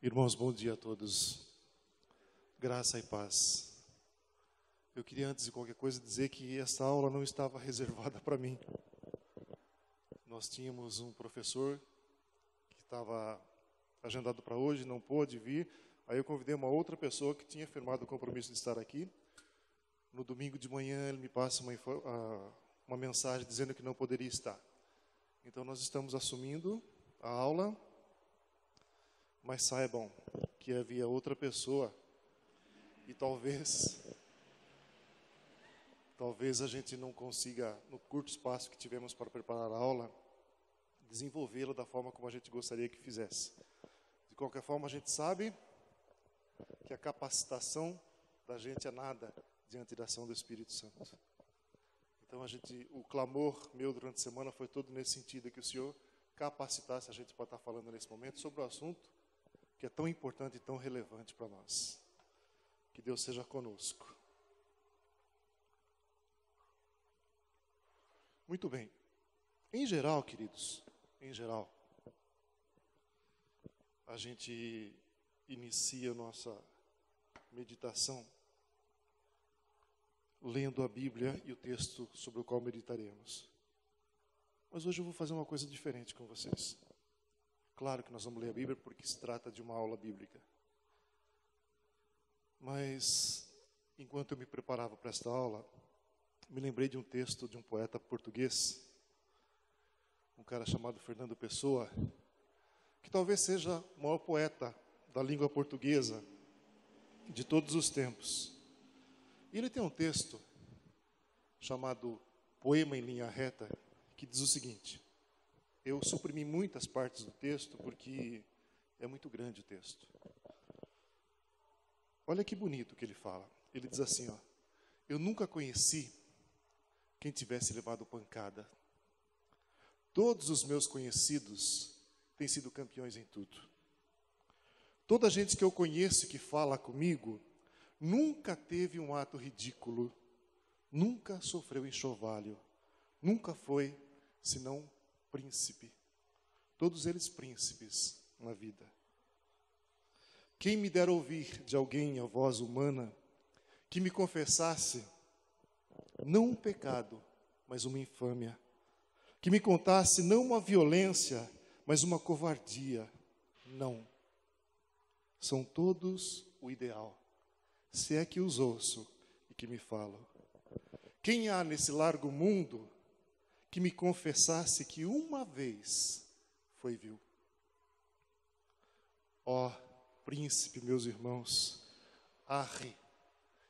Irmãos, bom dia a todos. Graça e paz. Eu queria, antes de qualquer coisa, dizer que essa aula não estava reservada para mim. Nós tínhamos um professor que estava agendado para hoje, não pôde vir. Aí eu convidei uma outra pessoa que tinha firmado o compromisso de estar aqui. No domingo de manhã ele me passa uma mensagem dizendo que não poderia estar. Então nós estamos assumindo a aula, mas saibam que havia outra pessoa e talvez a gente não consiga, no curto espaço que tivemos para preparar a aula, desenvolvê-la da forma como a gente gostaria que fizesse. De qualquer forma, a gente sabe que a capacitação da gente é nada diante da ação do Espírito Santo. Então, o clamor meu durante a semana foi todo nesse sentido, que o Senhor capacitasse a gente para estar falando nesse momento sobre o assunto que é tão importante e tão relevante para nós. Que Deus seja conosco. Muito bem. Em geral, queridos, a gente inicia a nossa meditação lendo a Bíblia e o texto sobre o qual meditaremos. Mas hoje eu vou fazer uma coisa diferente com vocês. Claro que nós vamos ler a Bíblia porque se trata de uma aula bíblica. Mas, enquanto eu me preparava para esta aula, me lembrei de um texto de um poeta português, um cara chamado Fernando Pessoa, que talvez seja o maior poeta da língua portuguesa de todos os tempos. E ele tem um texto chamado Poema em Linha Reta, que diz o seguinte. Eu suprimi muitas partes do texto porque é muito grande o texto. Olha que bonito que ele fala. Ele diz assim, ó: eu nunca conheci quem tivesse levado pancada. Todos os meus conhecidos têm sido campeões em tudo. Toda a gente que eu conheço que fala comigo nunca teve um ato ridículo, nunca sofreu enxovalho, nunca foi senão príncipe. Todos eles príncipes na vida. Quem me dera ouvir de alguém a voz humana que me confessasse não um pecado, mas uma infâmia, que me contasse não uma violência, mas uma covardia. Não. São todos o ideal, se é que os ouço e que me falam. Quem há nesse largo mundo que me confessasse que uma vez foi vil? Ó, príncipe, meus irmãos, arre,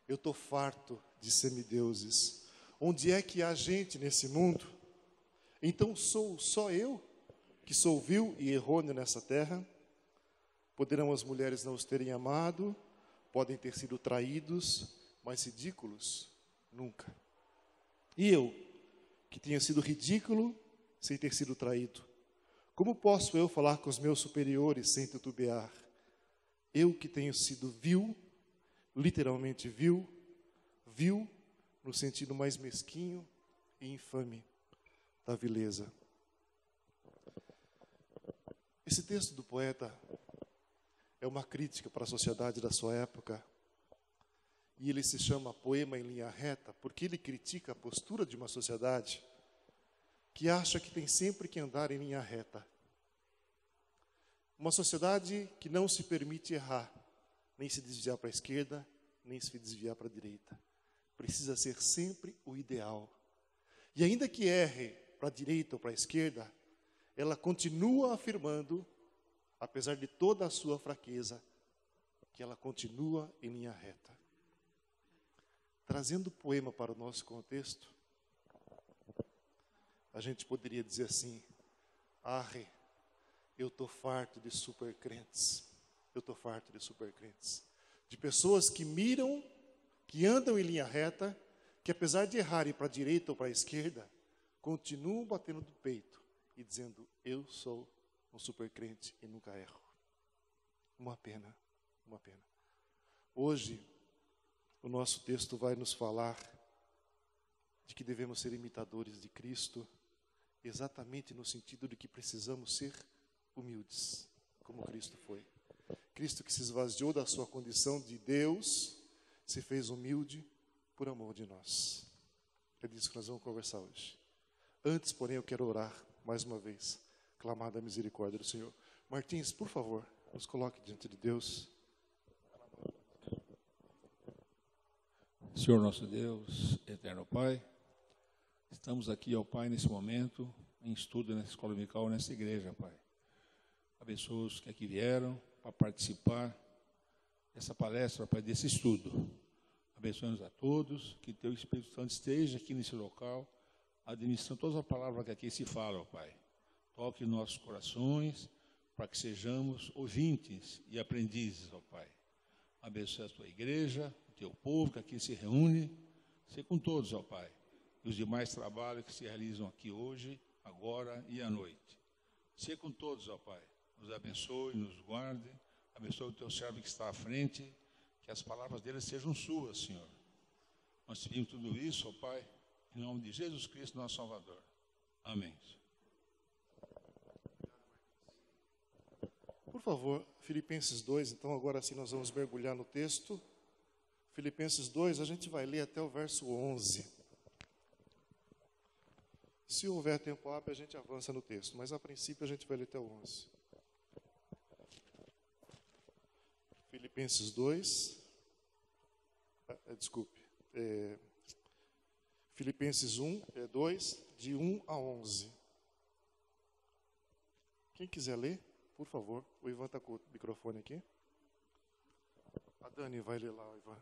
eu estou farto de semideuses. Onde é que há gente nesse mundo? Então sou só eu que sou vil e errôneo nessa terra? Poderão as mulheres não os terem amado, podem ter sido traídos, mas ridículos nunca. E eu, que tinha sido ridículo sem ter sido traído, como posso eu falar com os meus superiores sem titubear? Eu que tenho sido vil, literalmente vil no sentido mais mesquinho e infame da vileza. Esse texto do poeta é uma crítica para a sociedade da sua época. E ele se chama Poema em Linha Reta porque ele critica a postura de uma sociedade que acha que tem sempre que andar em linha reta. Uma sociedade que não se permite errar, nem se desviar para a esquerda, nem se desviar para a direita. Precisa ser sempre o ideal. E ainda que erre para a direita ou para a esquerda, ela continua afirmando, apesar de toda a sua fraqueza, que ela continua em linha reta. Trazendo o poema para o nosso contexto, a gente poderia dizer assim: arre, eu estou farto de supercrentes. Eu estou farto de supercrentes. De pessoas que miram, que andam em linha reta, que apesar de errarem para a direita ou para a esquerda, continuam batendo do peito e dizendo: eu sou um supercrente e nunca erro. Uma pena, uma pena. Hoje, o nosso texto vai nos falar de que devemos ser imitadores de Cristo, exatamente no sentido de que precisamos ser humildes, como Cristo foi. Cristo que se esvaziou da sua condição de Deus, se fez humilde por amor de nós. É disso que nós vamos conversar hoje. Antes, porém, eu quero orar mais uma vez, clamar da misericórdia do Senhor. Martins, por favor, nos coloque diante de Deus. Senhor nosso Deus, eterno Pai, estamos aqui, ó Pai, nesse momento, em estudo nessa escola dominical, nessa igreja, Pai. Abençoa os que aqui vieram para participar dessa palestra, Pai, desse estudo. Abençoe-nos a todos, que Teu Espírito Santo esteja aqui nesse local, administrando todas as palavras que aqui se falam, ó Pai. Toque nossos corações, para que sejamos ouvintes e aprendizes, ó Pai. Abençoe a Tua igreja, o Teu povo que aqui se reúne, seja com todos, ó Pai, e os demais trabalhos que se realizam aqui hoje, agora e à noite. Seja com todos, ó Pai, nos abençoe, nos guarde, abençoe o Teu servo que está à frente, que as palavras dele sejam suas, Senhor. Nós te pedimos tudo isso, ó Pai, em nome de Jesus Cristo, nosso Salvador. Amém. Por favor, Filipenses 2, então agora sim nós vamos mergulhar no texto. Filipenses 2, a gente vai ler até o verso 11. Se houver tempo hábil, a gente avança no texto, mas a princípio a gente vai ler até o 11. Filipenses 2, Filipenses 2, de 1 a 11. Quem quiser ler, por favor. O Ivan está com o microfone aqui. A Dani vai ler lá, Ivan.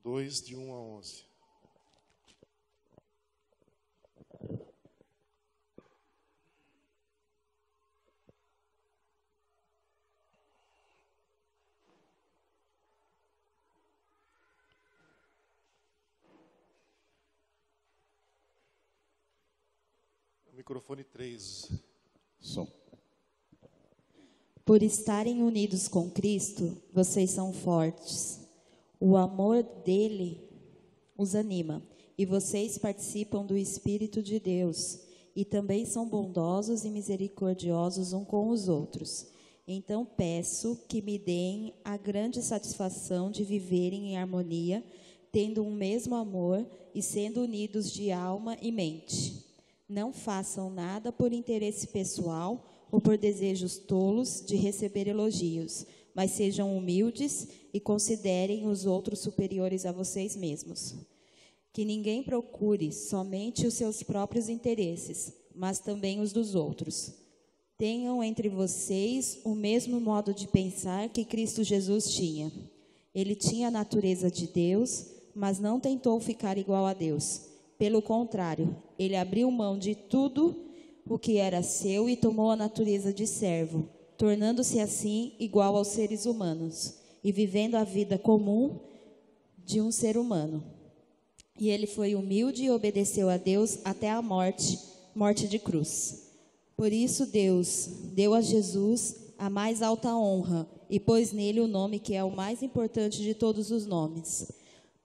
2, de 1 a 11. Microfone 3. Som. Por estarem unidos com Cristo, vocês são fortes. O amor dele os anima, e vocês participam do Espírito de Deus, e também são bondosos e misericordiosos uns com os outros. Então peço que me deem a grande satisfação de viverem em harmonia, tendo um mesmo amor e sendo unidos de alma e mente. Não façam nada por interesse pessoal ou por desejos tolos de receber elogios, mas sejam humildes e considerem os outros superiores a vocês mesmos. Que ninguém procure somente os seus próprios interesses, mas também os dos outros. Tenham entre vocês o mesmo modo de pensar que Cristo Jesus tinha. Ele tinha a natureza de Deus, mas não tentou ficar igual a Deus. Pelo contrário, ele abriu mão de tudo o que era seu e tomou a natureza de servo, tornando-se assim igual aos seres humanos e vivendo a vida comum de um ser humano. E ele foi humilde e obedeceu a Deus até a morte de cruz. Por isso Deus deu a Jesus a mais alta honra e pôs nele o nome que é o mais importante de todos os nomes,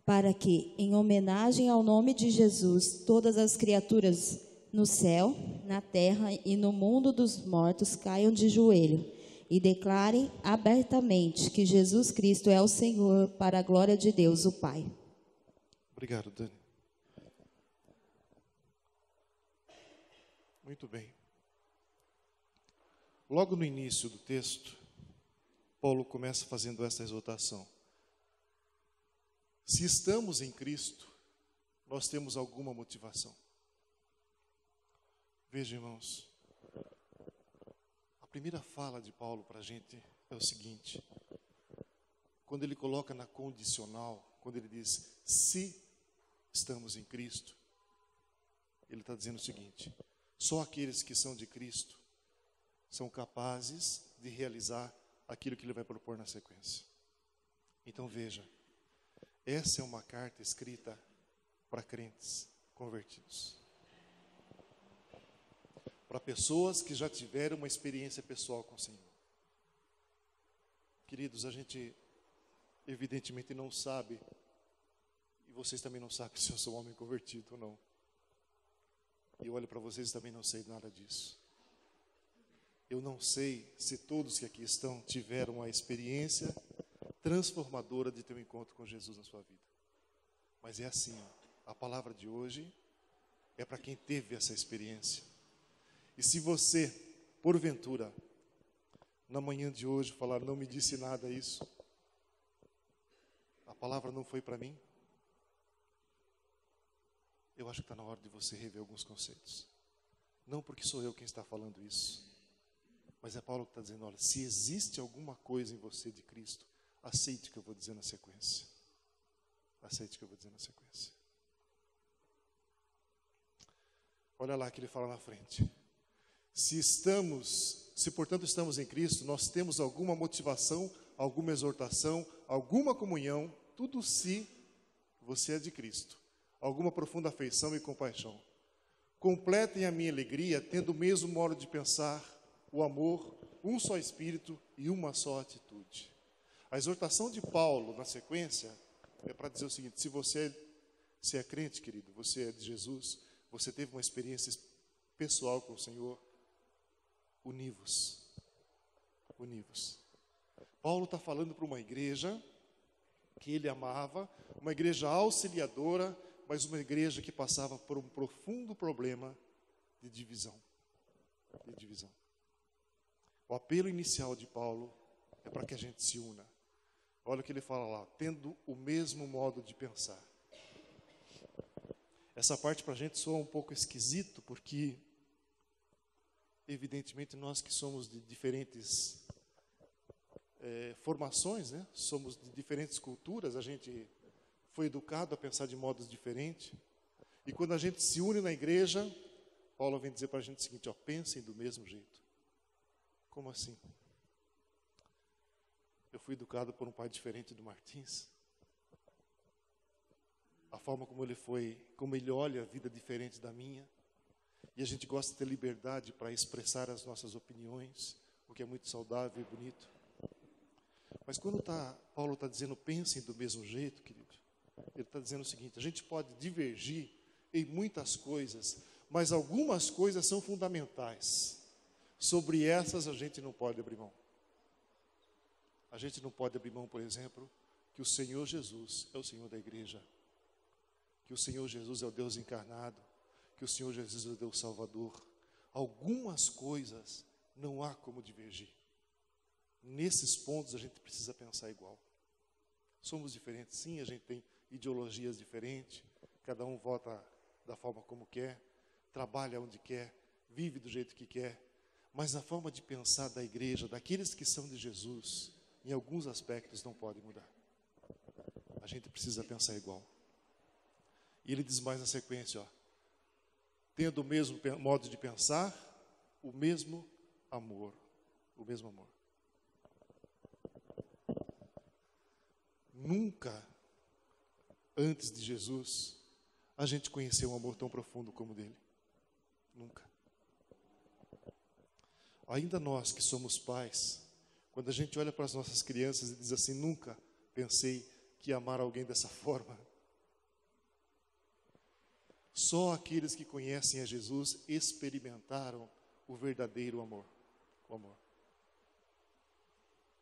para que, em homenagem ao nome de Jesus, todas as criaturas no céu, na terra e no mundo dos mortos caiam de joelho e declarem abertamente que Jesus Cristo é o Senhor, para a glória de Deus, o Pai. Obrigado, Dani. Muito bem. Logo no início do texto, Paulo começa fazendo essa exortação. Se estamos em Cristo, nós temos alguma motivação. Veja, irmãos, a primeira fala de Paulo para a gente é o seguinte: quando ele coloca na condicional, quando ele diz, se estamos em Cristo, ele está dizendo o seguinte: só aqueles que são de Cristo são capazes de realizar aquilo que ele vai propor na sequência. Então veja, essa é uma carta escrita para crentes convertidos. Para pessoas que já tiveram uma experiência pessoal com o Senhor. Queridos, a gente evidentemente não sabe, e vocês também não sabem se eu sou um homem convertido ou não. E eu olho para vocês e também não sei nada disso. Eu não sei se todos que aqui estão tiveram a experiência transformadora de ter um encontro com Jesus na sua vida. Mas é assim, ó, a palavra de hoje é para quem teve essa experiência. E se você, porventura, na manhã de hoje falar, não me disse nada isso, a palavra não foi para mim, eu acho que está na hora de você rever alguns conceitos. Não porque sou eu quem está falando isso, mas é Paulo que está dizendo, olha, se existe alguma coisa em você de Cristo, aceite o que eu vou dizer na sequência. Aceite o que eu vou dizer na sequência. Olha lá que ele fala na frente. Se portanto estamos em Cristo, nós temos alguma motivação, alguma exortação, alguma comunhão, tudo se você é de Cristo. Alguma profunda afeição e compaixão. Completem a minha alegria, tendo o mesmo modo de pensar, o amor, um só espírito e uma só atitude. A exortação de Paulo, na sequência, é para dizer o seguinte: se é crente, querido, você é de Jesus, você teve uma experiência pessoal com o Senhor, univos. Univos. Paulo está falando para uma igreja que ele amava, uma igreja auxiliadora, mas uma igreja que passava por um profundo problema de divisão. De divisão. O apelo inicial de Paulo é para que a gente se una. Olha o que ele fala lá, tendo o mesmo modo de pensar. Essa parte para a gente soa um pouco esquisito, porque, evidentemente, nós que somos de diferentes formações, né? Somos de diferentes culturas, a gente foi educado a pensar de modos diferentes. E quando a gente se une na igreja, Paulo vem dizer para a gente o seguinte, ó, pensem do mesmo jeito. Como assim? Eu fui educado por um pai diferente do Martins. A forma como ele olha a vida diferente da minha. E a gente gosta de ter liberdade para expressar as nossas opiniões, o que é muito saudável e bonito. Mas quando Paulo está dizendo, pensem do mesmo jeito, querido, ele está dizendo o seguinte, a gente pode divergir em muitas coisas, mas algumas coisas são fundamentais. Sobre essas a gente não pode abrir mão. A gente não pode abrir mão, por exemplo, que o Senhor Jesus é o Senhor da igreja, que o Senhor Jesus é o Deus encarnado, que o Senhor Jesus é o Deus Salvador. Algumas coisas não há como divergir. Nesses pontos a gente precisa pensar igual. Somos diferentes, sim, a gente tem ideologias diferentes, cada um vota da forma como quer, trabalha onde quer, vive do jeito que quer, mas a forma de pensar da igreja, daqueles que são de Jesus, em alguns aspectos não pode mudar. A gente precisa pensar igual. E ele diz mais na sequência, ó, tendo o mesmo modo de pensar, o mesmo amor. O mesmo amor. Nunca, antes de Jesus, a gente conheceu um amor tão profundo como o dele. Nunca. Ainda nós que somos pais, quando a gente olha para as nossas crianças e diz assim, nunca pensei que ia amar alguém dessa forma. Só aqueles que conhecem a Jesus experimentaram o verdadeiro amor. O amor.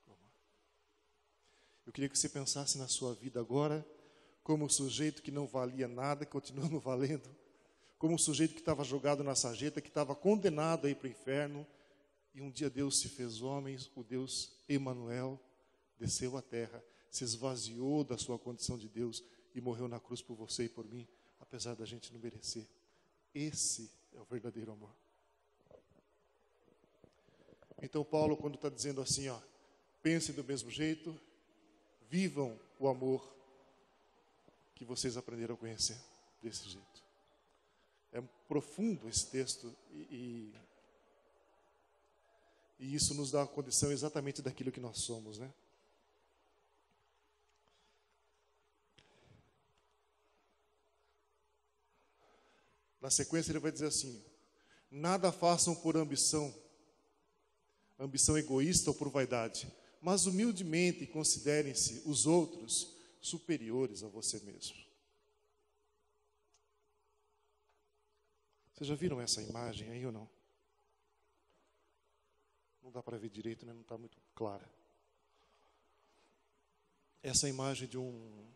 O amor. Eu queria que você pensasse na sua vida agora como um sujeito que não valia nada, continua não valendo, como um sujeito que estava jogado na sarjeta, que estava condenado a ir para o inferno, e um dia Deus se fez homem, o Deus Emanuel desceu à terra, se esvaziou da sua condição de Deus e morreu na cruz por você e por mim, apesar da gente não merecer. Esse é o verdadeiro amor. Então Paulo, quando está dizendo assim, ó, pensem do mesmo jeito, vivam o amor que vocês aprenderam a conhecer desse jeito. É profundo esse texto e isso nos dá a condição exatamente daquilo que nós somos, né? Na sequência ele vai dizer assim, nada façam por ambição egoísta ou por vaidade, mas humildemente considerem-se os outros superiores a você mesmo. Vocês já viram essa imagem aí ou não? Não dá para ver direito, né? Não está muito clara. Essa é a imagem de um...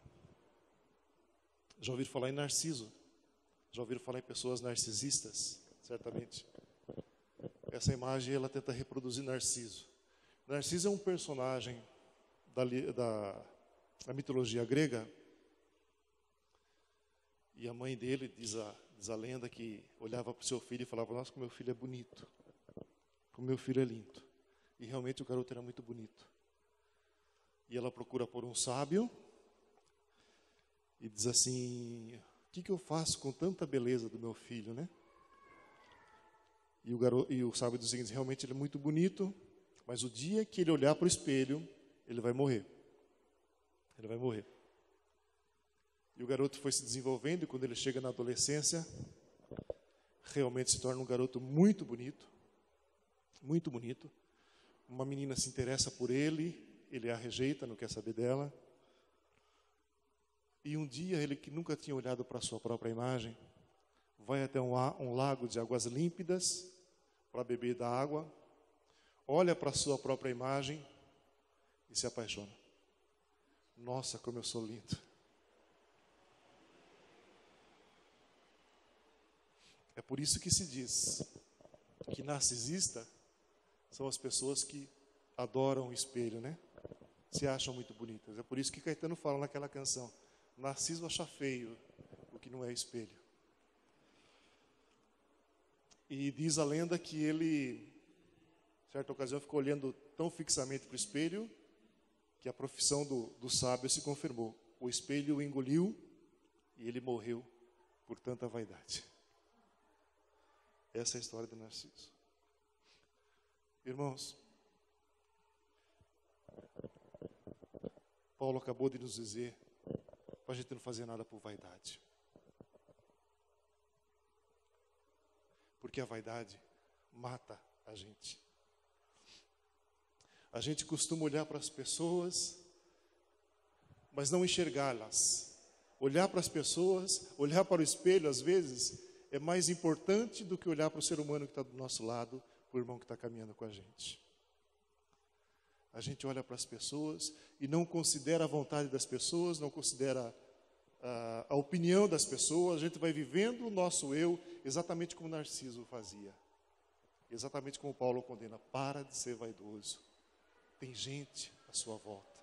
Já ouviram falar em Narciso? Já ouviram falar em pessoas narcisistas? Certamente. Essa imagem, ela tenta reproduzir Narciso. Narciso é um personagem da mitologia grega. E a mãe dele, diz a lenda, que olhava para o seu filho e falava: nossa, como meu filho é bonito. Como meu filho é lindo. E realmente o garoto era muito bonito. E ela procura por um sábio e diz assim: o que eu faço com tanta beleza do meu filho, né? E o sábio diz o seguinte: realmente ele é muito bonito, mas o dia que ele olhar para o espelho, ele vai morrer. Ele vai morrer. E o garoto foi se desenvolvendo, e quando ele chega na adolescência, realmente se torna um garoto muito bonito. Muito bonito. Uma menina se interessa por ele, ele a rejeita, não quer saber dela. E um dia, ele que nunca tinha olhado para a sua própria imagem, vai até um lago de águas límpidas para beber da água, olha para a sua própria imagem e se apaixona. Nossa, como eu sou lindo. É por isso que se diz que narcisista são as pessoas que adoram o espelho, né? Se acham muito bonitas. É por isso que Caetano fala naquela canção: Narciso acha feio o que não é espelho. E diz a lenda que ele, certa ocasião, ficou olhando tão fixamente para o espelho que a profissão do sábio se confirmou. O espelho o engoliu e ele morreu por tanta vaidade. Essa é a história de Narciso. Irmãos, Paulo acabou de nos dizer para a gente não fazer nada por vaidade. Porque a vaidade mata a gente. A gente costuma olhar para as pessoas, mas não enxergá-las. Olhar para as pessoas, olhar para o espelho, às vezes, é mais importante do que olhar para o ser humano que está do nosso lado, para o irmão que está caminhando com a gente. A gente olha para as pessoas e não considera a vontade das pessoas, não considera a opinião das pessoas. A gente vai vivendo o nosso eu, exatamente como Narciso fazia. Exatamente como Paulo condena: para de ser vaidoso. Tem gente à sua volta.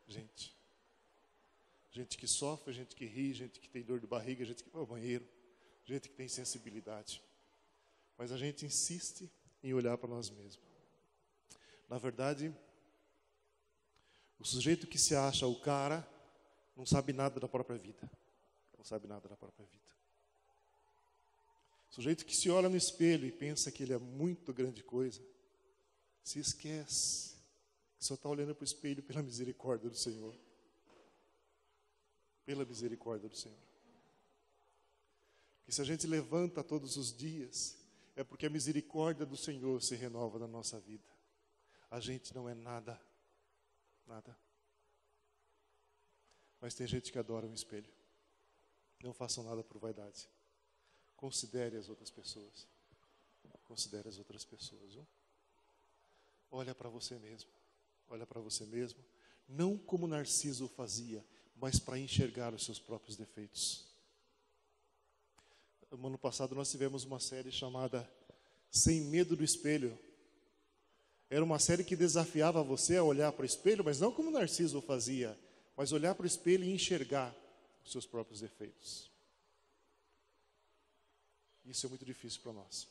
Gente que sofre, gente que ri, gente que tem dor de barriga, gente que vai ao banheiro, gente que tem sensibilidade. Mas a gente insiste em olhar para nós mesmos. Na verdade, o sujeito que se acha o cara não sabe nada da própria vida. Não sabe nada da própria vida. O sujeito que se olha no espelho e pensa que ele é muito grande coisa, se esquece que só está olhando para o espelho pela misericórdia do Senhor. Pela misericórdia do Senhor. Que se a gente levanta todos os dias, é porque a misericórdia do Senhor se renova na nossa vida. A gente não é nada. Nada. Mas tem gente que adora um espelho. Não façam nada por vaidade. Considere as outras pessoas. Considere as outras pessoas. Viu? Olha para você mesmo. Olha para você mesmo. Não como Narciso fazia, mas para enxergar os seus próprios defeitos. No ano passado nós tivemos uma série chamada Sem Medo do Espelho. Era uma série que desafiava você a olhar para o espelho, mas não como Narciso fazia, mas olhar para o espelho e enxergar os seus próprios defeitos. Isso é muito difícil para nós.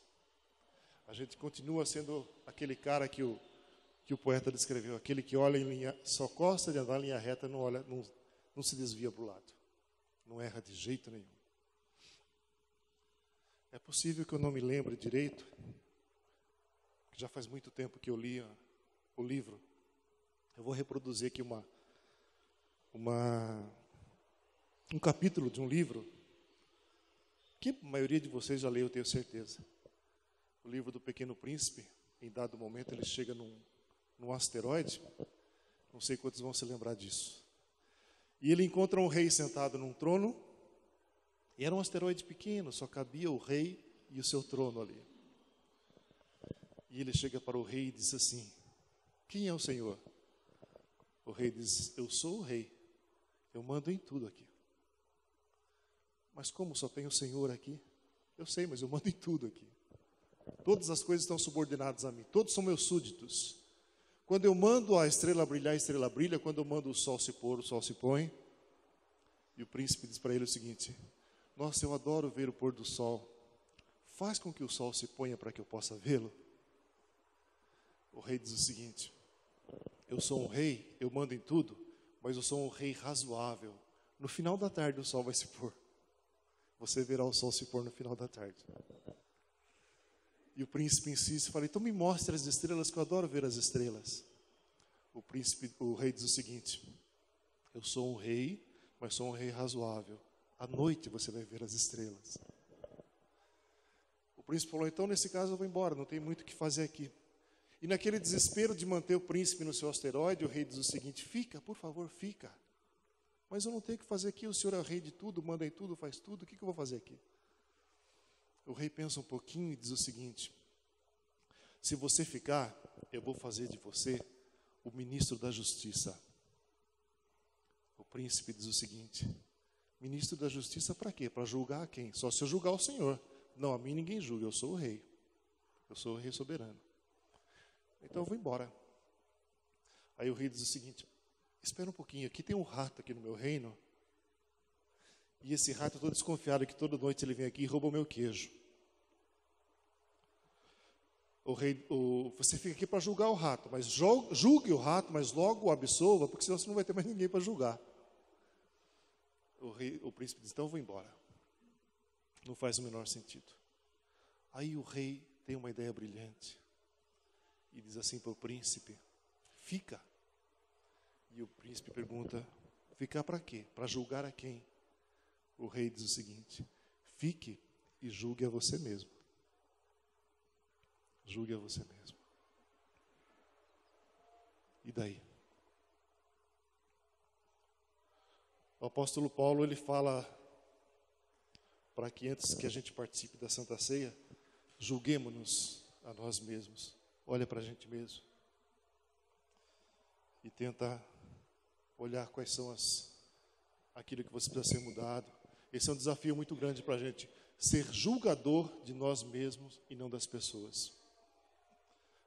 A gente continua sendo aquele cara que o poeta descreveu, aquele que olha em linha, só gosta de andar em linha reta, não se desvia para o lado. Não erra de jeito nenhum. É possível que eu não me lembre direito, que já faz muito tempo que eu li o livro. Eu vou reproduzir aqui um capítulo de um livro que a maioria de vocês já leu, eu tenho certeza. O livro do Pequeno Príncipe. Em dado momento ele chega num asteroide, não sei quantos vão se lembrar disso. E ele encontra um rei sentado num trono, e era um asteroide pequeno, só cabia o rei e o seu trono ali. E ele chega para o rei e diz assim: quem é o Senhor? O rei diz: eu sou o rei, eu mando em tudo aqui. Mas como só tem o Senhor aqui? Eu sei, mas eu mando em tudo aqui. Todas as coisas estão subordinadas a mim, todos são meus súditos. Quando eu mando a estrela brilha. Quando eu mando o sol se pôr, o sol se põe. E o príncipe diz para ele o seguinte: nossa, eu adoro ver o pôr do sol. Faz com que o sol se ponha para que eu possa vê-lo. O rei diz o seguinte: eu sou um rei, eu mando em tudo, mas eu sou um rei razoável. No final da tarde o sol vai se pôr. Você verá o sol se pôr no final da tarde. E o príncipe insiste e fala: então me mostre as estrelas, que eu adoro ver as estrelas. O rei diz o seguinte: eu sou um rei, mas sou um rei razoável. À noite você vai ver as estrelas. O príncipe falou: então nesse caso eu vou embora, não tem muito o que fazer aqui. E naquele desespero de manter o príncipe no seu asteroide, o rei diz o seguinte: fica, por favor, fica. Mas eu não tenho o que fazer aqui, o senhor é o rei de tudo, manda em tudo, faz tudo, o que eu vou fazer aqui? O rei pensa um pouquinho e diz o seguinte: se você ficar, eu vou fazer de você o ministro da justiça. O príncipe diz o seguinte: ministro da justiça para quê? Para julgar quem? Só se eu julgar o Senhor. Não, a mim ninguém julga, eu sou o rei. Eu sou o rei soberano. Então eu vou embora. Aí o rei diz o seguinte: espera um pouquinho, aqui tem um rato aqui no meu reino. E esse rato, eu estou desconfiado que toda noite ele vem aqui e rouba o meu queijo. Você fica aqui para julgar o rato, mas julgue o rato, mas logo o absolva, porque senão você não vai ter mais ninguém para julgar. O príncipe diz: então eu vou embora. Não faz o menor sentido. Aí o rei tem uma ideia brilhante e diz assim para o príncipe: fica. E o príncipe pergunta: ficar para quê? Para julgar a quem? O rei diz o seguinte: fique e julgue a você mesmo. Julgue a você mesmo. E daí? O apóstolo Paulo, ele fala para que antes que a gente participe da Santa Ceia, julguemo-nos a nós mesmos. Olha para a gente mesmo. E tenta olhar quais são aquilo que você precisa ser mudado. Esse é um desafio muito grande para a gente, ser julgador de nós mesmos e não das pessoas.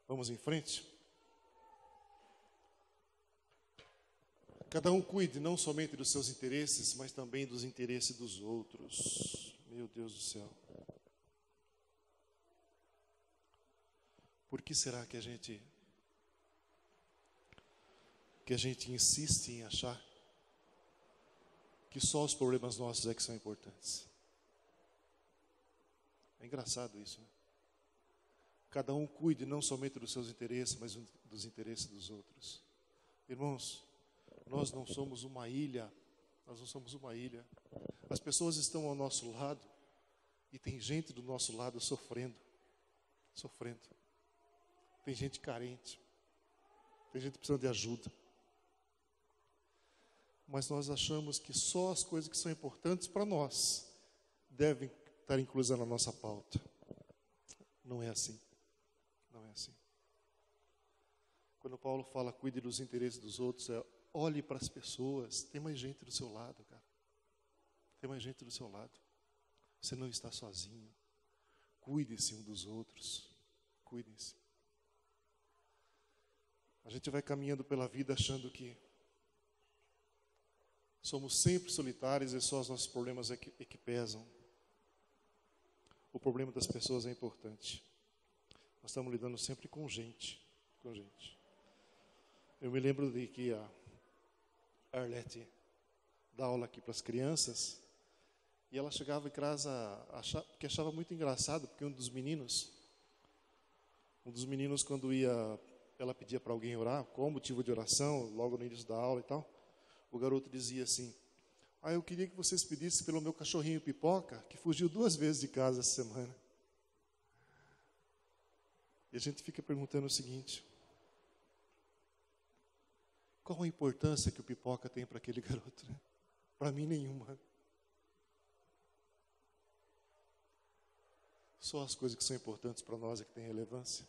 Vamos em frente? Cada um cuide não somente dos seus interesses, mas também dos interesses dos outros. Meu Deus do céu. Por que será que a gente insiste em achar que só os problemas nossos é que são importantes? É engraçado isso, né? Cada um cuide não somente dos seus interesses, mas dos interesses dos outros. Irmãos, nós não somos uma ilha. Nós não somos uma ilha. As pessoas estão ao nosso lado e tem gente do nosso lado sofrendo. Tem gente carente. Tem gente precisando de ajuda. Mas nós achamos que só as coisas que são importantes para nós devem estar inclusas na nossa pauta. Não é assim. Não é assim. Quando Paulo fala cuide dos interesses dos outros, olhe para as pessoas. Tem mais gente do seu lado, cara. Tem mais gente do seu lado. Você não está sozinho. Cuide-se um dos outros. Cuidem-se. A gente vai caminhando pela vida achando que somos sempre solitários e só os nossos problemas é que pesam. O problema das pessoas é importante. Nós estamos lidando sempre com gente. Eu me lembro de que a Arlete dá aula aqui para as crianças e ela chegava em casa que achava muito engraçado, porque um dos meninos quando ela pedia para alguém orar, qual o motivo de oração, logo no início da aula e tal, o garoto dizia assim: eu queria que vocês pedissem pelo meu cachorrinho Pipoca, que fugiu 2 vezes de casa essa semana. E a gente fica perguntando o seguinte: qual a importância que o Pipoca tem para aquele garoto, né? Para mim, nenhuma. Só as coisas que são importantes para nós é que têm relevância.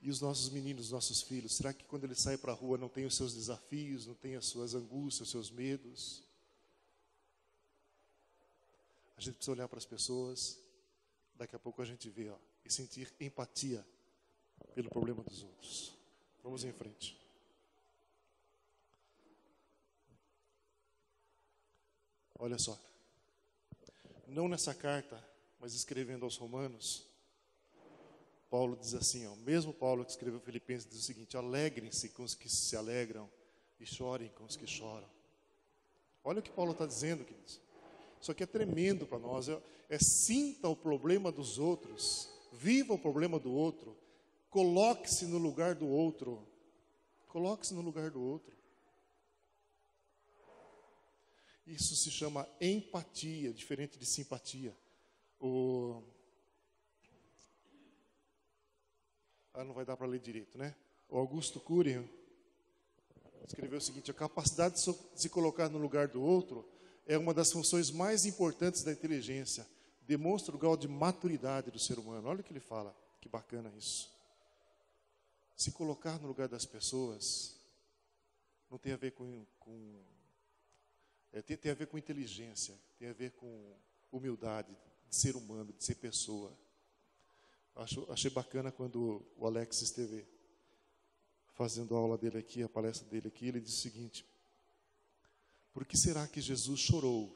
E os nossos meninos, os nossos filhos, será que quando eles saem para a rua não tem os seus desafios, não tem as suas angústias, os seus medos? A gente precisa olhar para as pessoas, daqui a pouco a gente vê, ó, e sentir empatia pelo problema dos outros. Vamos em frente. Olha só. Não nessa carta, mas escrevendo aos Romanos, Paulo diz assim, ó, mesmo Paulo que escreveu Filipenses diz o seguinte: alegrem-se com os que se alegram e chorem com os que choram. Olha o que Paulo está dizendo, queridos. Isso aqui é tremendo para nós. Sinta o problema dos outros, viva o problema do outro, coloque-se no lugar do outro. Coloque-se no lugar do outro. Isso se chama empatia, diferente de simpatia. Não vai dar para ler direito, né? O Augusto Cury escreveu o seguinte: a capacidade de se colocar no lugar do outro é uma das funções mais importantes da inteligência. Demonstra o grau de maturidade do ser humano. Olha o que ele fala, que bacana isso. Se colocar no lugar das pessoas não tem a ver tem a ver com inteligência, tem a ver com humildade de ser humano, de ser pessoa. Achei bacana quando o Alex esteve fazendo a aula dele aqui, a palestra dele aqui, ele disse o seguinte: por que será que Jesus chorou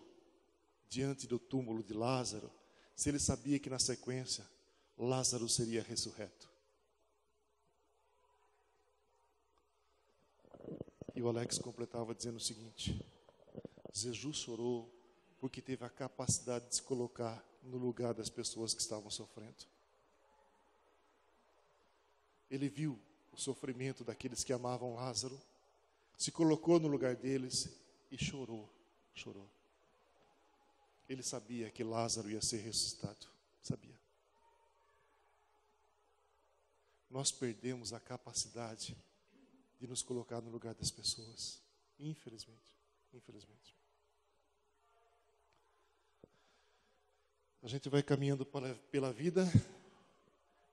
diante do túmulo de Lázaro, se ele sabia que na sequência Lázaro seria ressurreto? E o Alex completava dizendo o seguinte: Jesus chorou porque teve a capacidade de se colocar no lugar das pessoas que estavam sofrendo. Ele viu o sofrimento daqueles que amavam Lázaro, se colocou no lugar deles e chorou. Ele sabia que Lázaro ia ser ressuscitado, sabia. Nós perdemos a capacidade de nos colocar no lugar das pessoas, infelizmente. A gente vai caminhando pela vida,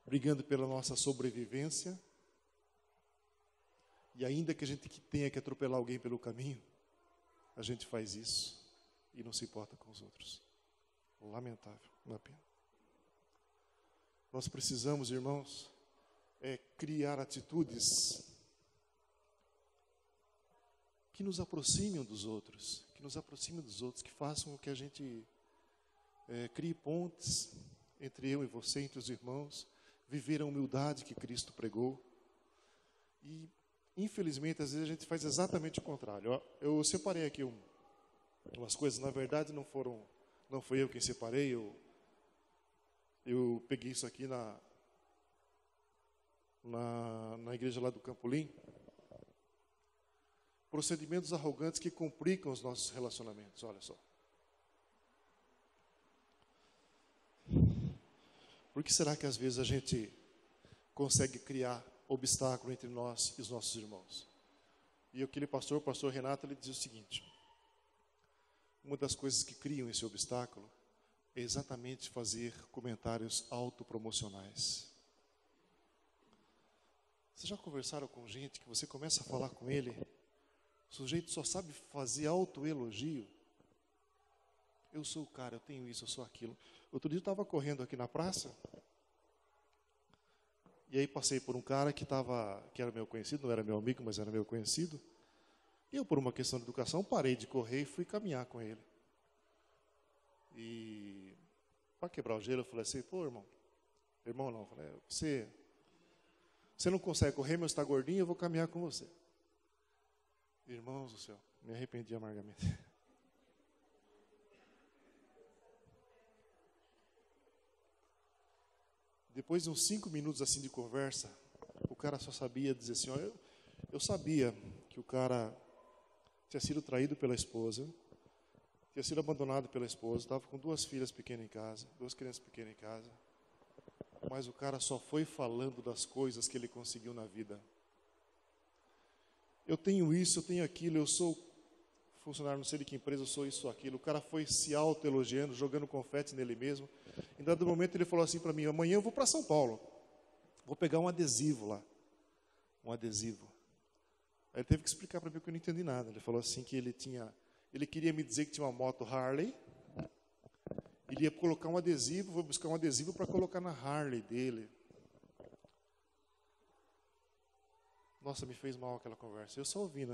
brigando pela nossa sobrevivência, e ainda que a gente tenha que atropelar alguém pelo caminho, a gente faz isso e não se importa com os outros. Lamentável, não é pena. Nós precisamos, irmãos, criar atitudes que nos aproximem dos outros, que façam com que a gente crie pontes entre eu e você, entre os irmãos, viver a humildade que Cristo pregou. E, infelizmente, às vezes a gente faz exatamente o contrário. Eu separei aqui umas coisas, na verdade não foi eu quem separei, eu peguei isso aqui na igreja lá do Campolim. Procedimentos arrogantes que complicam os nossos relacionamentos, olha só. Por que será que às vezes a gente consegue criar obstáculo entre nós e os nossos irmãos? E aquele pastor, o pastor Renato, ele diz o seguinte: uma das coisas que criam esse obstáculo é exatamente fazer comentários autopromocionais. Vocês já conversaram com gente que você começa a falar com ele, o sujeito só sabe fazer autoelogio? Eu sou o cara, eu tenho isso, eu sou aquilo. Outro dia eu estava correndo aqui na praça, e aí passei por um cara que era meu conhecido, não era meu amigo, mas era meu conhecido. E eu, por uma questão de educação, parei de correr e fui caminhar com ele. E para quebrar o gelo, eu falei assim: pô, irmão não, eu falei, você não consegue correr, mas está gordinho, eu vou caminhar com você. Irmãos do céu, me arrependi amargamente. Depois de uns 5 minutos assim de conversa, o cara só sabia dizer assim: ó, eu sabia que o cara tinha sido traído pela esposa, tinha sido abandonado pela esposa, estava com 2 filhas pequenas em casa, 2 crianças pequenas em casa, mas o cara só foi falando das coisas que ele conseguiu na vida. Eu tenho isso, eu tenho aquilo, eu sou funcionário não sei de que empresa, eu sou isso ou aquilo. O cara foi se auto-elogiando, jogando confete nele mesmo. Em dado momento ele falou assim para mim: amanhã eu vou para São Paulo. vou pegar um adesivo lá. Um adesivo. Aí ele teve que explicar para mim que eu não entendi nada. Ele falou assim que ele queria me dizer que tinha uma moto Harley. Ele ia colocar um adesivo, vou buscar um adesivo para colocar na Harley dele. Nossa, me fez mal aquela conversa. Eu só ouvindo.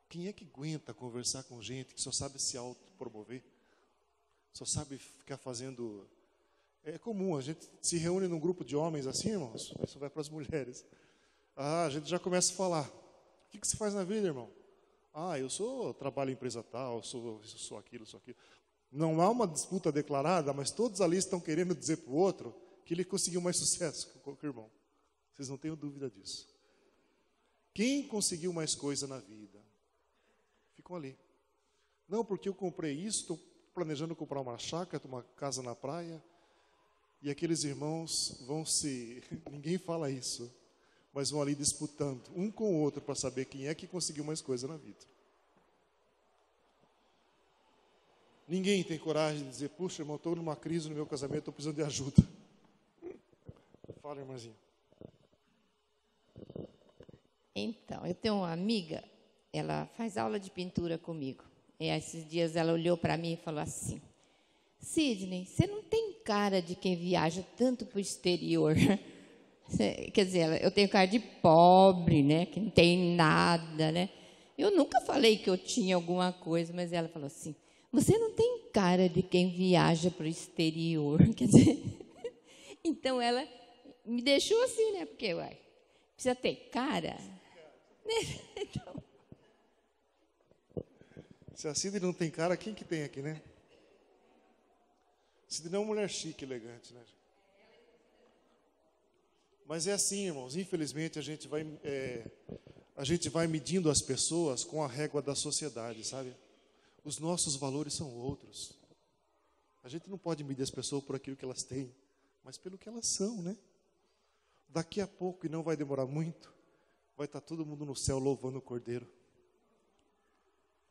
Quem é que aguenta conversar com gente que só sabe se autopromover? Só sabe ficar fazendo... É comum, a gente se reúne num grupo de homens assim, irmãos. Isso vai para as mulheres. A gente já começa a falar. O que você faz na vida, irmão? Trabalho em empresa tal, sou aquilo, sou aquilo. Não há uma disputa declarada, mas todos ali estão querendo dizer para o outro que ele conseguiu mais sucesso que o irmão. Vocês não tenham dúvida disso. Quem conseguiu mais coisa na vida? Ficam ali. Não, porque eu comprei isso, estou planejando comprar uma chácara, uma casa na praia, e aqueles irmãos ninguém fala isso, mas vão ali disputando, um com o outro, para saber quem é que conseguiu mais coisa na vida. Ninguém tem coragem de dizer, puxa, irmão, estou numa crise no meu casamento, estou precisando de ajuda. Fala, irmãzinha. Então, eu tenho uma amiga, ela faz aula de pintura comigo. E esses dias ela olhou para mim e falou assim, Sidney, você não tem cara de quem viaja tanto para o exterior. Quer dizer, eu tenho cara de pobre, né? Que não tem nada, né? Eu nunca falei que eu tinha alguma coisa, mas ela falou assim, você não tem cara de quem viaja para o exterior. Quer dizer, então ela me deixou assim, né? Porque, precisa ter cara. Então... Se a Sidney não tem cara, quem que tem aqui, né? Sidney é uma mulher chique, elegante, né? Mas é assim, irmãos, infelizmente a gente vai medindo as pessoas com a régua da sociedade, sabe? Os nossos valores são outros. A gente não pode medir as pessoas por aquilo que elas têm, mas pelo que elas são, né? Daqui a pouco, e não vai demorar muito, vai estar todo mundo no céu louvando o Cordeiro.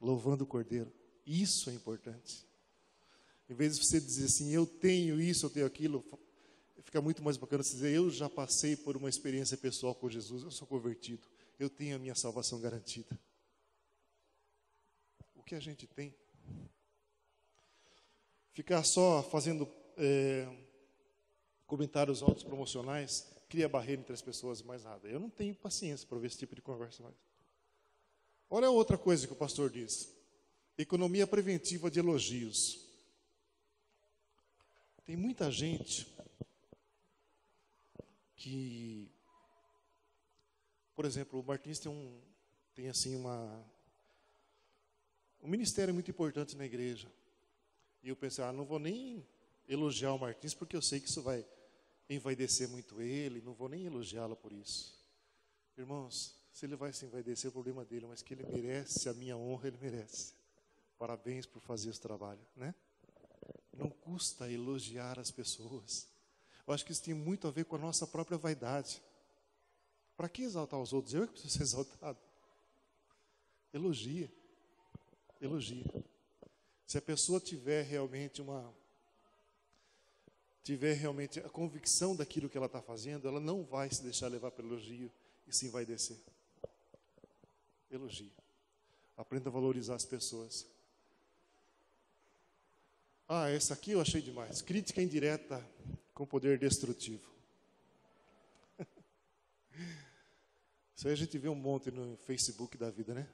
Louvando o Cordeiro. Isso é importante. Em vez de você dizer assim, eu tenho isso, eu tenho aquilo, fica muito mais bacana você dizer, eu já passei por uma experiência pessoal com Jesus, eu sou convertido, eu tenho a minha salvação garantida. O que a gente tem? Ficar só fazendo comentários autopromocionais cria barreira entre as pessoas e mais nada. Eu não tenho paciência para ver esse tipo de conversa mais. Olha outra coisa que o pastor diz. Economia preventiva de elogios. Tem muita gente que, por exemplo, o Martins tem assim um ministério muito importante na igreja. E eu pensei, não vou nem elogiar o Martins, porque eu sei que isso vai envaidecer muito ele, não vou nem elogiá-lo por isso. Irmãos, se ele vai se envaidecer, é o problema dele, mas que ele merece a minha honra, ele merece. Parabéns por fazer esse trabalho, né? Não custa elogiar as pessoas. Eu acho que isso tem muito a ver com a nossa própria vaidade. Para que exaltar os outros? Eu que preciso ser exaltado. Elogia. Elogia. Se a pessoa tiver realmente a convicção daquilo que ela está fazendo, ela não vai se deixar levar pelo elogio e se envaidecer. Elogie. Aprenda a valorizar as pessoas. Essa aqui eu achei demais. Crítica indireta com poder destrutivo. Isso aí a gente vê um monte no Facebook da vida, né?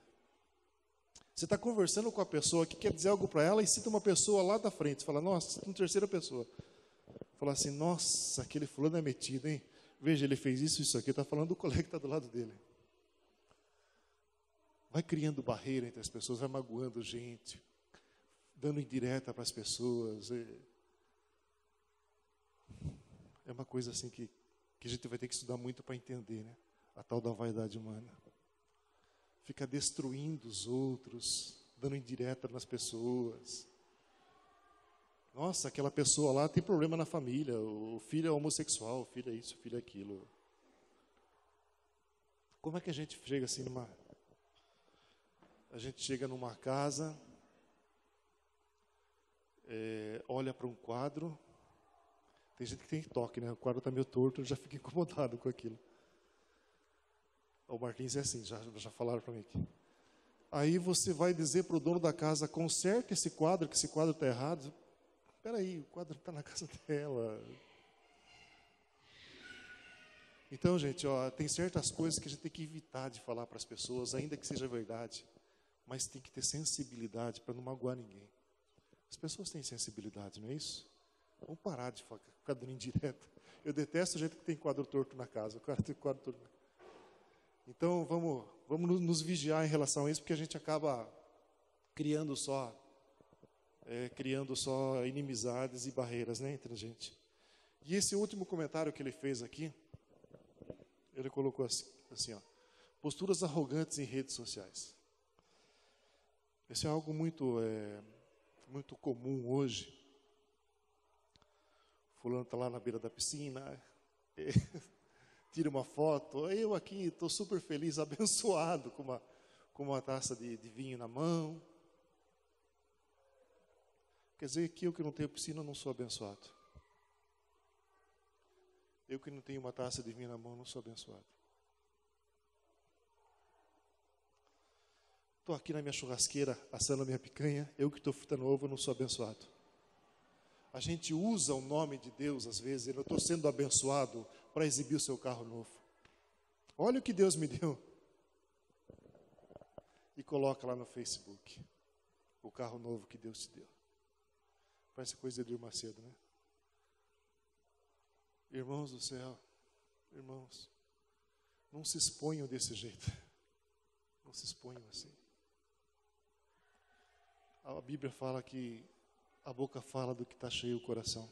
Você está conversando com a pessoa que quer dizer algo para ela e cita uma pessoa lá da frente. Você fala, nossa, cita uma terceira pessoa. Fala assim, nossa, aquele fulano é metido, hein? Veja, ele fez isso aqui. Está falando do colega que está do lado dele. Vai criando barreira entre as pessoas, vai magoando gente, dando indireta para as pessoas. É uma coisa assim que a gente vai ter que estudar muito para entender, né? A tal da vaidade humana. Fica destruindo os outros, dando indireta nas pessoas. Nossa, aquela pessoa lá tem problema na família, o filho é homossexual, o filho é isso, o filho é aquilo. Como é que a gente chega assim A gente chega numa casa, olha para um quadro, Tem gente que tem toque, né? O quadro está meio torto, eu já fico incomodado com aquilo. O Martins é assim, já falaram para mim aqui. Aí você vai dizer para o dono da casa, conserte esse quadro, que esse quadro está errado. Espera aí, o quadro está na casa dela. Então, gente, ó, tem certas coisas que a gente tem que evitar de falar para as pessoas, ainda que seja verdade. Mas tem que ter sensibilidade para não magoar ninguém. As pessoas têm sensibilidade, não é isso? Vamos parar de ficar dando indireta. Eu detesto gente que tem quadro torto na casa. O cara tem quadro torto. Então, vamos nos vigiar em relação a isso, porque a gente acaba criando só inimizades e barreiras, né, entre a gente. E esse último comentário que ele fez aqui, ele colocou assim, ó, posturas arrogantes em redes sociais. Isso é algo muito comum hoje. Fulano está lá na beira da piscina, tira uma foto, eu aqui estou super feliz, abençoado, com uma taça de vinho na mão. Quer dizer que eu que não tenho piscina não sou abençoado. Eu que não tenho uma taça de vinho na mão não sou abençoado. Estou aqui na minha churrasqueira assando a minha picanha, eu que estou fritando ovo não sou abençoado. A gente usa o nome de Deus, às vezes, eu estou sendo abençoado para exibir o seu carro novo. Olha o que Deus me deu. E coloca lá no Facebook o carro novo que Deus te deu. Parece coisa de Edir Macedo, né? Irmãos do céu, irmãos, não se exponham desse jeito. Não se exponham assim. A Bíblia fala que a boca fala do que está cheio o coração.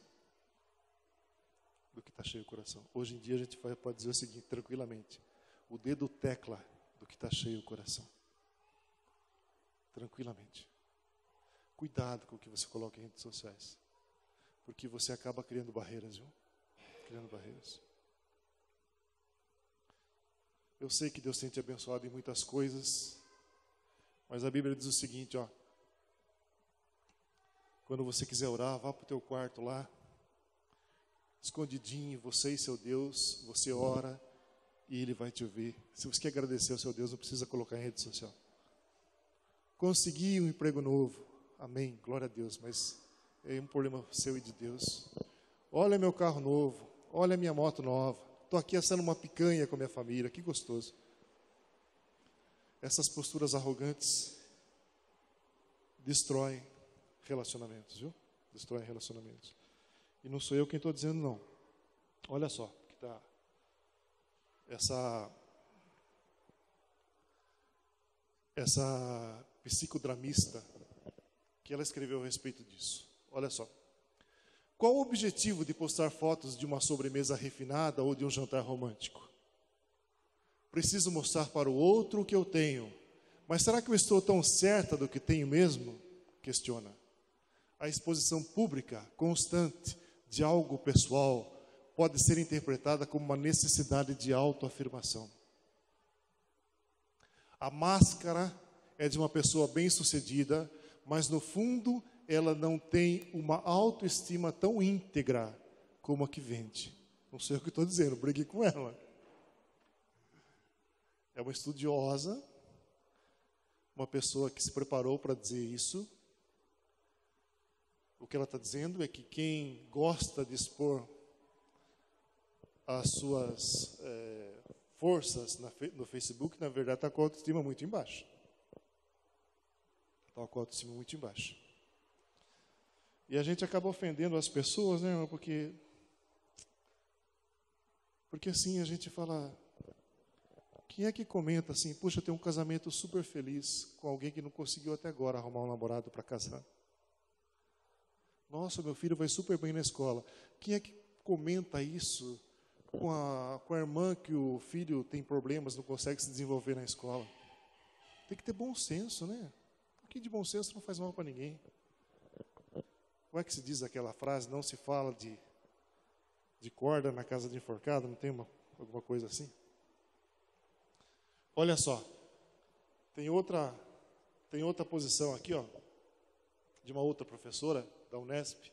Do que está cheio o coração. Hoje em dia a gente pode dizer o seguinte, tranquilamente. O dedo tecla do que está cheio o coração. Tranquilamente. Cuidado com o que você coloca em redes sociais. Porque você acaba criando barreiras, viu? Criando barreiras. Eu sei que Deus tem te abençoado em muitas coisas. Mas a Bíblia diz o seguinte, ó. Quando você quiser orar, vá para o teu quarto lá, escondidinho, você e seu Deus, você ora e Ele vai te ouvir. Se você quer agradecer ao seu Deus, não precisa colocar em rede social. Consegui um emprego novo, amém, glória a Deus, mas é um problema seu e de Deus. Olha meu carro novo, olha minha moto nova, estou aqui assando uma picanha com a minha família, que gostoso. Essas posturas arrogantes destroem relacionamentos, viu? Destroem relacionamentos. E não sou eu quem estou dizendo, não. Olha só, que tá essa psicodramista que ela escreveu a respeito disso. Olha só. Qual o objetivo de postar fotos de uma sobremesa refinada ou de um jantar romântico? Preciso mostrar para o outro o que eu tenho. Mas será que eu estou tão certa do que tenho mesmo? Questiona. A exposição pública constante de algo pessoal pode ser interpretada como uma necessidade de autoafirmação. A máscara é de uma pessoa bem-sucedida, mas no fundo ela não tem uma autoestima tão íntegra como a que vende. Não sei o que estou dizendo, briguei com ela. É uma estudiosa, uma pessoa que se preparou para dizer isso. O que ela está dizendo é que quem gosta de expor as suas forças no Facebook, na verdade, está com a autoestima muito embaixo. Está com a autoestima muito embaixo. E a gente acaba ofendendo as pessoas, né, irmão? Porque assim a gente fala... Quem é que comenta assim, puxa, eu tenho um casamento super feliz com alguém que não conseguiu até agora arrumar um namorado para casar? Nossa, meu filho vai super bem na escola. Quem é que comenta isso com a irmã que o filho tem problemas, não consegue se desenvolver na escola? Tem que ter bom senso, né? Um pouquinho de bom senso não faz mal para ninguém. Como é que se diz aquela frase? Não se fala de corda na casa de enforcado? Não tem alguma coisa assim? Olha só. Tem outra posição aqui, ó, de uma outra professora da Unesp,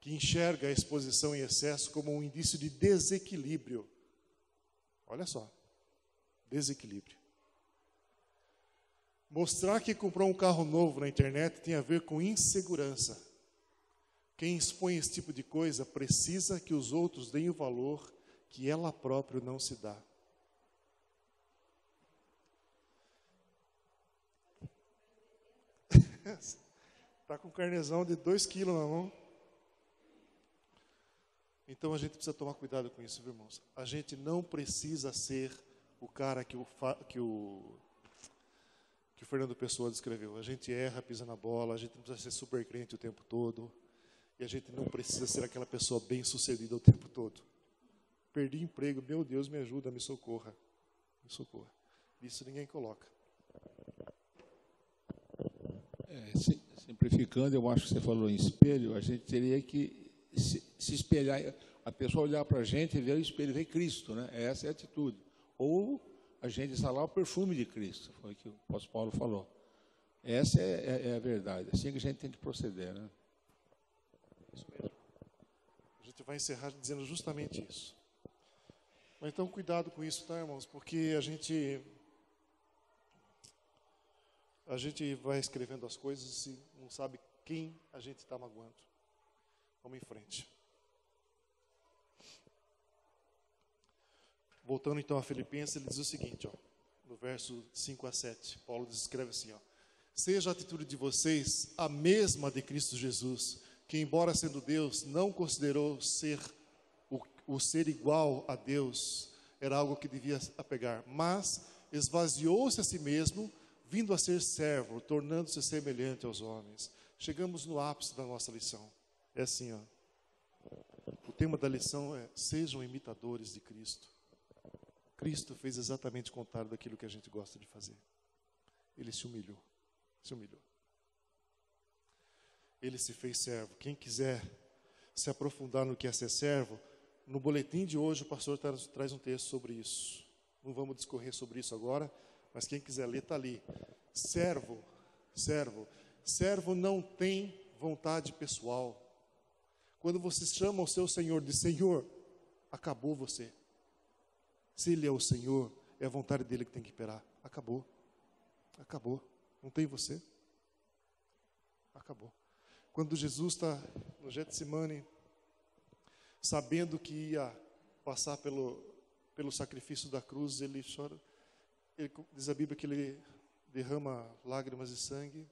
que enxerga a exposição em excesso como um indício de desequilíbrio. Olha só, desequilíbrio. Mostrar que comprou um carro novo na internet tem a ver com insegurança. Quem expõe esse tipo de coisa precisa que os outros deem o valor que ela própria não se dá. Está com um carnezão de 2 quilos na mão. Então a gente precisa tomar cuidado com isso, viu, irmãos? A gente não precisa ser o cara que o Fernando Pessoa descreveu. A gente erra, pisa na bola, a gente não precisa ser super crente o tempo todo. E a gente não precisa ser aquela pessoa bem-sucedida o tempo todo. Perdi emprego, meu Deus, me ajuda, me socorra. Me socorra. Isso ninguém coloca. Simplificando, eu acho que você falou em espelho, a gente teria que se espelhar, a pessoa olhar para a gente e ver o espelho, ver Cristo, né? Essa é a atitude. Ou a gente exalar o perfume de Cristo, foi o que o apóstolo Paulo falou. Essa é a verdade, assim que a gente tem que proceder, né? Isso mesmo. A gente vai encerrar dizendo justamente isso. Mas então, cuidado com isso, tá, irmãos? Porque a gente vai escrevendo as coisas e não sabe quem a gente está magoando. Vamos em frente. Voltando então a Filipenses, ele diz o seguinte, ó, no verso 5 a 7, Paulo escreve assim, ó: seja a atitude de vocês a mesma de Cristo Jesus, que embora sendo Deus, não considerou o ser igual a Deus era algo que devia apegar, mas esvaziou-se a si mesmo, vindo a ser servo, tornando-se semelhante aos homens. Chegamos no ápice da nossa lição. É assim, ó. O tema da lição é: sejam imitadores de Cristo. Cristo fez exatamente o contrário daquilo que a gente gosta de fazer. Ele se humilhou. Se humilhou. Ele se fez servo. Quem quiser se aprofundar no que é ser servo, no boletim de hoje o pastor traz um texto sobre isso. Não vamos discorrer sobre isso agora, mas quem quiser ler está ali. Servo não tem vontade pessoal. Quando você chama o seu Senhor de Senhor, acabou você. Se Ele é o Senhor, é a vontade dEle que tem que imperar. Acabou. Acabou. Não tem você. Acabou. Quando Jesus está no Getsemane, sabendo que ia passar pelo sacrifício da cruz, ele chora. Diz a Bíblia que ele derrama lágrimas de sangue.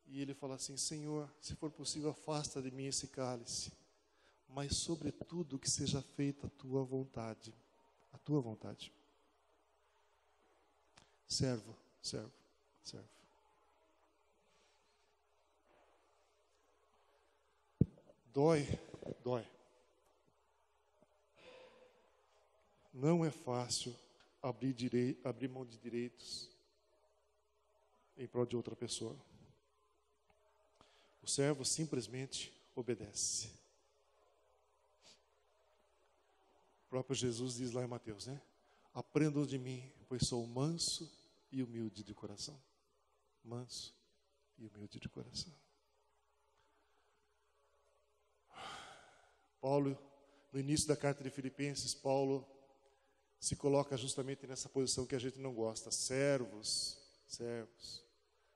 E ele fala assim: Senhor, se for possível, afasta de mim esse cálice. Mas, sobretudo, que seja feita a tua vontade. A tua vontade. Servo. Dói. Não é fácil abrir mão de direitos em prol de outra pessoa. O servo simplesmente obedece. O próprio Jesus diz lá em Mateus, né? Aprendam de mim, pois sou manso e humilde de coração. Manso e humilde de coração. Paulo, no início da carta de Filipenses, Paulo se coloca justamente nessa posição que a gente não gosta. Servos.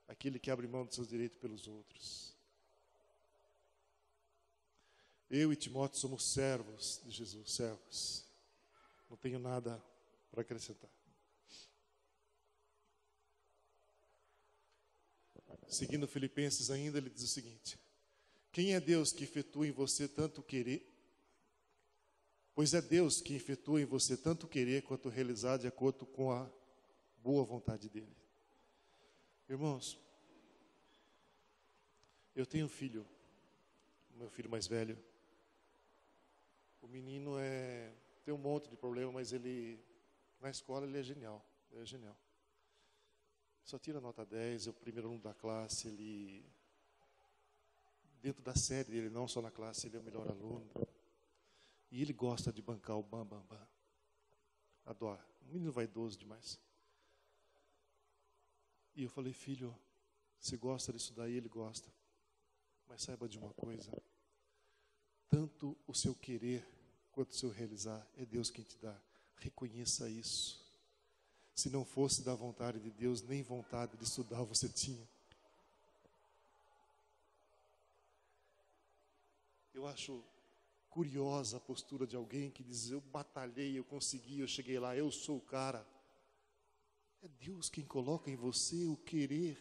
Aquele que abre mão dos seus direitos pelos outros. Eu e Timóteo somos servos de Jesus, servos. Não tenho nada para acrescentar. Seguindo Filipenses ainda, ele diz o seguinte: quem é Deus que efetua em você tanto querer? Pois é Deus que efetua em você tanto querer quanto realizar de acordo com a boa vontade dele. Irmãos, eu tenho um filho, meu filho mais velho. O menino tem um monte de problema, mas na escola ele é genial. Só tira nota 10, é o primeiro aluno da classe, dentro da série dele, não só na classe, ele é o melhor aluno. E ele gosta de bancar o bam. Adora. O menino vaidoso demais. E eu falei: filho, você gosta disso daí? Ele gosta. Mas saiba de uma coisa: tanto o seu querer quanto o seu realizar. É Deus quem te dá. Reconheça isso. Se não fosse da vontade de Deus, nem vontade de estudar você tinha. Eu acho curiosa a postura de alguém que diz: eu batalhei, eu consegui, eu cheguei lá, eu sou o cara. É Deus quem coloca em você o querer,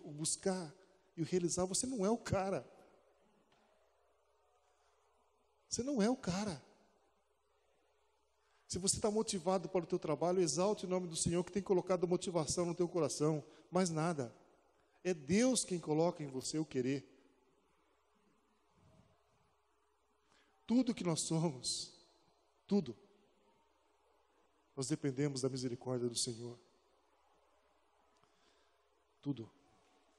o buscar e o realizar. Você não é o cara. Você não é o cara. Se você está motivado para o teu trabalho, exalte o nome do Senhor que tem colocado motivação no teu coração. Mais nada. É Deus quem coloca em você o querer. Tudo que nós somos, tudo, nós dependemos da misericórdia do Senhor. Tudo.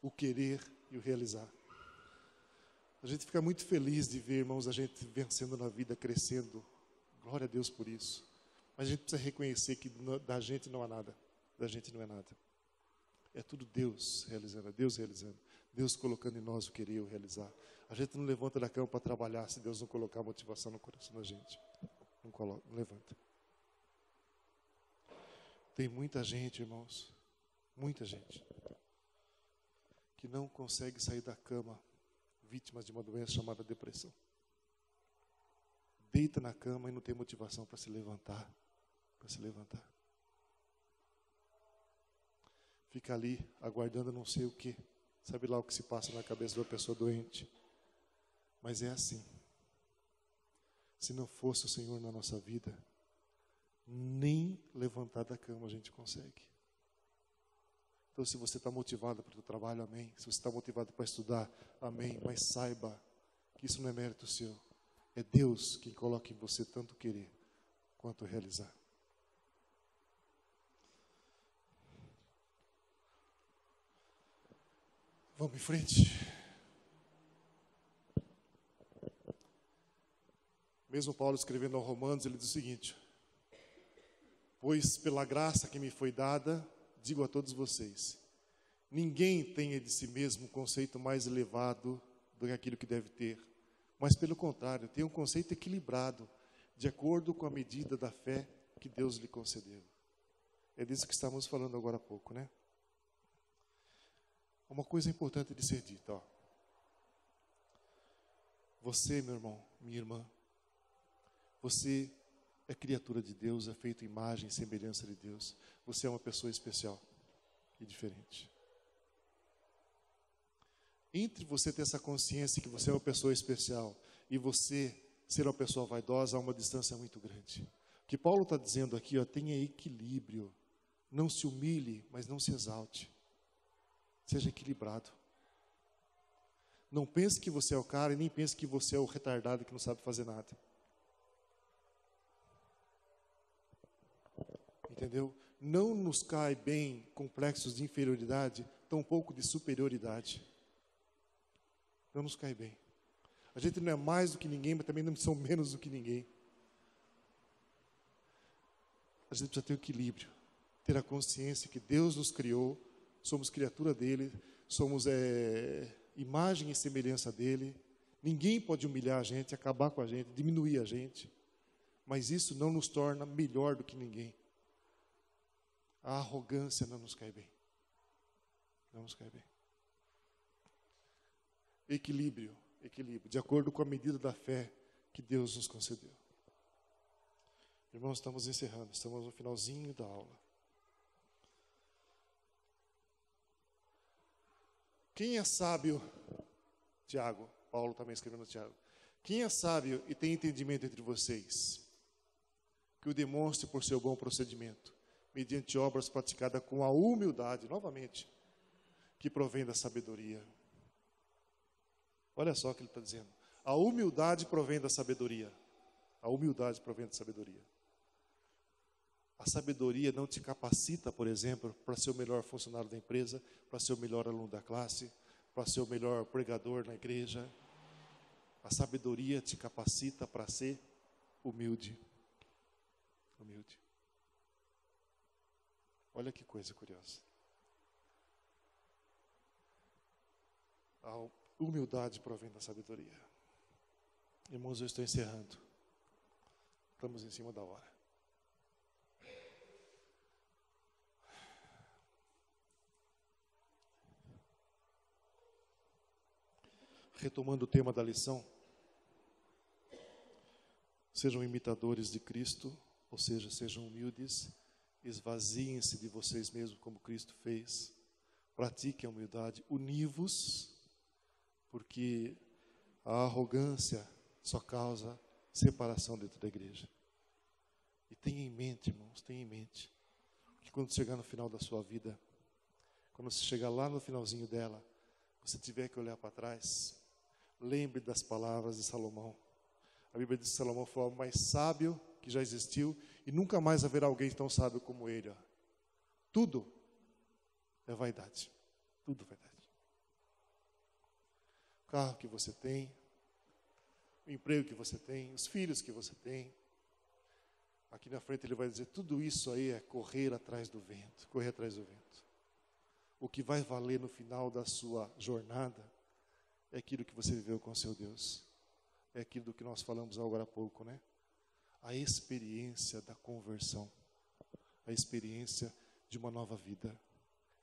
O querer e o realizar. A gente fica muito feliz de ver, irmãos, a gente vencendo na vida, crescendo. Glória a Deus por isso. Mas a gente precisa reconhecer que da gente não há nada. Da gente não é nada. É tudo Deus realizando, é Deus realizando. Deus colocando em nós o querer e o realizar. A gente não levanta da cama para trabalhar se Deus não colocar motivação no coração da gente. Não levanta. Tem muita gente, irmãos, muita gente, que não consegue sair da cama, vítimas de uma doença chamada depressão. Deita na cama e não tem motivação para se levantar. Fica ali, aguardando não sei o quê. Sabe lá o que se passa na cabeça de uma pessoa doente. Mas é assim. Se não fosse o Senhor na nossa vida, nem levantar da cama a gente consegue. Então, se você está motivado para o trabalho, amém. Se você está motivado para estudar, amém. Mas saiba que isso não é mérito seu. É Deus quem coloca em você tanto querer quanto realizar. Vamos em frente. Mesmo Paulo escrevendo aos Romanos, ele diz o seguinte: pois pela graça que me foi dada, digo a todos vocês, ninguém tenha de si mesmo um conceito mais elevado do que aquilo que deve ter, mas pelo contrário, tenha um conceito equilibrado, de acordo com a medida da fé que Deus lhe concedeu. É disso que estávamos falando agora há pouco, né? Uma coisa importante de ser dita, ó. Você, meu irmão, minha irmã, você é criatura de Deus, é feito imagem e semelhança de Deus. Você é uma pessoa especial e diferente. Entre você ter essa consciência que você é uma pessoa especial e você ser uma pessoa vaidosa, há uma distância muito grande. O que Paulo está dizendo aqui, ó, tenha equilíbrio. Não se humilhe, mas não se exalte. Seja equilibrado. Não pense que você é o cara e nem pense que você é o retardado que não sabe fazer nada. Entendeu? Não nos cai bem complexos de inferioridade, tampouco de superioridade. Não nos cai bem. A gente não é mais do que ninguém, mas também não são menos do que ninguém. A gente precisa ter um equilíbrio. Ter a consciência que Deus nos criou, somos criatura dele, somos imagem e semelhança dele. Ninguém pode humilhar a gente, acabar com a gente, diminuir a gente. Mas isso não nos torna melhor do que ninguém. A arrogância não nos cai bem. Não nos cai bem. Equilíbrio, de acordo com a medida da fé que Deus nos concedeu. Irmãos, estamos encerrando, estamos no finalzinho da aula. Quem é sábio? Tiago, Paulo também escrevendo Tiago. Quem é sábio e tem entendimento entre vocês? Que o demonstre por seu bom procedimento, mediante obras praticadas com a humildade, novamente, que provém da sabedoria. Olha só o que ele está dizendo. A humildade provém da sabedoria. A humildade provém da sabedoria. A sabedoria não te capacita, por exemplo, para ser o melhor funcionário da empresa, para ser o melhor aluno da classe, para ser o melhor pregador na igreja. A sabedoria te capacita para ser humilde. Humilde. Olha que coisa curiosa. A humildade provém da sabedoria. Irmãos, eu estou encerrando. Estamos em cima da hora. Retomando o tema da lição, sejam imitadores de Cristo, ou seja, sejam humildes, esvaziem-se de vocês mesmos como Cristo fez, pratiquem a humildade, uni-vos, porque a arrogância só causa separação dentro da igreja. E tenha em mente, irmãos, tenha em mente, que quando chegar no final da sua vida, quando você chegar lá no finalzinho dela, você tiver que olhar para trás, lembre das palavras de Salomão. A Bíblia diz que Salomão foi o homem mais sábio que já existiu e nunca mais haverá alguém tão sábio como ele. Ó. Tudo é vaidade. Tudo vaidade. O carro que você tem, o emprego que você tem, os filhos que você tem. Aqui na frente ele vai dizer, tudo isso aí é correr atrás do vento. Correr atrás do vento. O que vai valer no final da sua jornada é aquilo que você viveu com o seu Deus. É aquilo do que nós falamos agora há pouco, né? A experiência da conversão. A experiência de uma nova vida.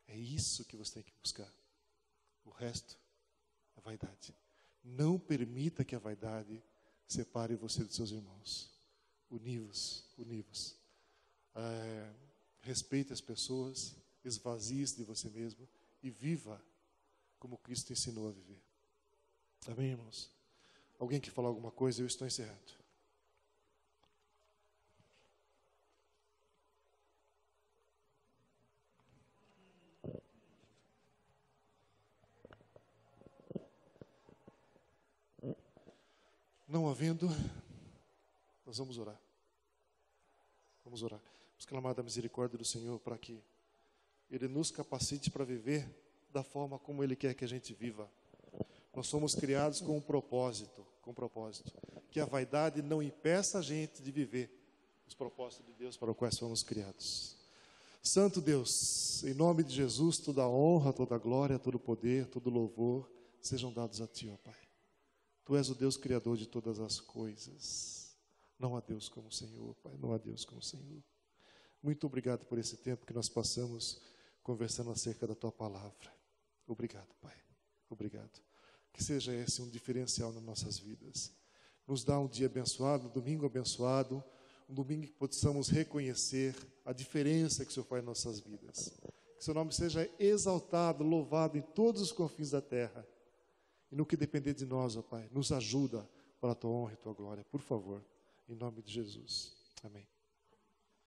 É isso que você tem que buscar. O resto é vaidade. Não permita que a vaidade separe você dos seus irmãos. Uni-vos, uni-vos. Respeite as pessoas, esvazie-se de você mesmo e viva como Cristo ensinou a viver. Amém, irmãos? Alguém quer falar alguma coisa? Eu estou encerrando. Não havendo, nós vamos orar. Vamos orar. Vamos clamar da misericórdia do Senhor para que Ele nos capacite para viver da forma como Ele quer que a gente viva. Nós somos criados com um propósito, que a vaidade não impeça a gente de viver os propósitos de Deus para os quais fomos criados. Santo Deus, em nome de Jesus, toda a honra, toda a glória, todo o poder, todo o louvor sejam dados a Ti, ó Pai. Tu és o Deus criador de todas as coisas. Não há Deus como o Senhor, Pai, não há Deus como o Senhor. Muito obrigado por esse tempo que nós passamos conversando acerca da Tua palavra. Obrigado, Pai. Obrigado. Que seja esse um diferencial nas nossas vidas. Nos dá um dia abençoado, um domingo abençoado, um domingo que possamos reconhecer a diferença que o Senhor faz em nossas vidas. Que seu nome seja exaltado, louvado em todos os confins da terra. E no que depender de nós, ó Pai, nos ajuda para a Tua honra e a Tua glória. Por favor, em nome de Jesus. Amém.